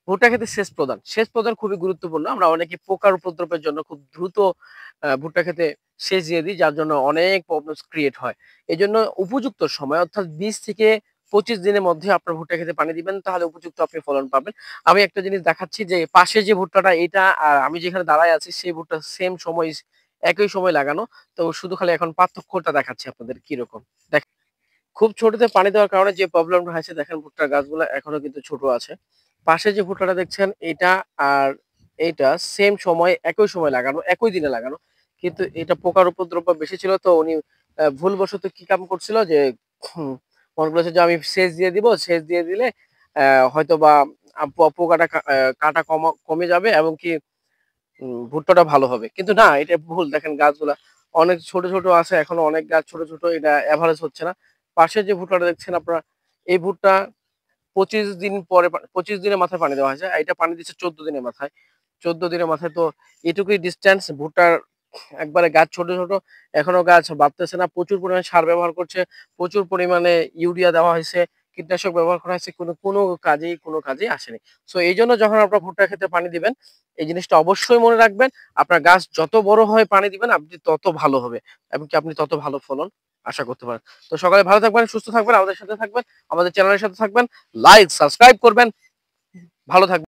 ভুট্টা ক্ষেতে সেচ প্রদান খুবই গুরুত্বপূর্ণ। আমরা অনেকে পোকার উপদ্রবের জন্য খুব দ্রুত ভুট্টা ক্ষেতে সেচ দিয়ে দিই, যার জন্য অনেক প্রবলেমস ক্রিয়েট হয়। এজন্য উপযুক্ত সময় অর্থাৎ ২০ থেকে ২৫ দিনের মধ্যে আপনার ভুট্টা ক্ষেতে পানি দিবেন, তাহলে উপযুক্ত আপনি ফলন পাবেন। আমি একটা জিনিস দেখাচ্ছি যে পাশে যে ভুট্টাটা এটা আর আমি যেখানে দাঁড়ায় আছি সেই ভুট্টা সেম সময় একই সময় লাগানো। তো শুধু খালি এখন পার্থক্যটা দেখাচ্ছি আপনাদের কিরকম। দেখেন খুব ছোটতে পানি দেওয়ার কারণে যে প্রবলেমটা হয়েছে, দেখেন ভুট্টার গাছগুলো এখনো কিন্তু ছোট আছে। পাশে যে ভুট্টাটা দেখছেন এটা আর এইটা সেম সময় একই সময় লাগানো, একই দিনে লাগানো। কিন্তু এটা পোকার উপদ্রব বেশি ছিল, তো উনি ভুলবশত কি কাম করছিল যে মনে করেছে যে আমি সেচ দিয়ে দিব, সেচ দিয়ে দিলে হয়তোবা পোকাটা কাটা কমে যাবে এবং কি ভুট্টাটা ভালো হবে। কিন্তু না, এটা ভুল। দেখেন গাছগুলা অনেক ছোট, ছোট আছে এখনো, অনেক গাছ ছোট, ছোট। এটা এভারেজ হচ্ছে না। পাশে যে ভুট্টাটা দেখছেন আপনারা, এই ভুট্টা ২৫ দিন পরে ২৫ দিনের মাথায় পানি দেওয়া হয়েছে। আর এটা পানি দিচ্ছে ১৪ দিনের মাথায়। ১৪ দিনের মাথায় তো এটুকুই ডিসট্যান্স। ভুট্টার একবারে গাছ ছোট, ছোট। এখনো গাছ বাড়তেছে না। প্রচুর পরিমাণে সার ব্যবহার করছে। প্রচুর পরিমাণে ইউরিয়া দেওয়া হয়েছে, কীটনাশক ব্যবহার করা হয়েছে। কোনো কাজেই আসেনি। সো এইজন্য যখন আপনারা ভুট্টা ক্ষেতে পানি দিবেন, এই জিনিসটা অবশ্যই মনে রাখবেন। আপনার গাছ যত বড় হয় পানি দিবেন, আপনি তত ভালো হবে এবং কি আপনি তত ভালো ফলন আশা করতে পারেন। তো সকালে ভালো থাকবেন, সুস্থ থাকবেন, আমাদের সাথে থাকবেন, আমাদের চ্যানেলের সাথে থাকবেন। লাইক, সাবস্ক্রাইব করবেন। ভালো থাকবেন।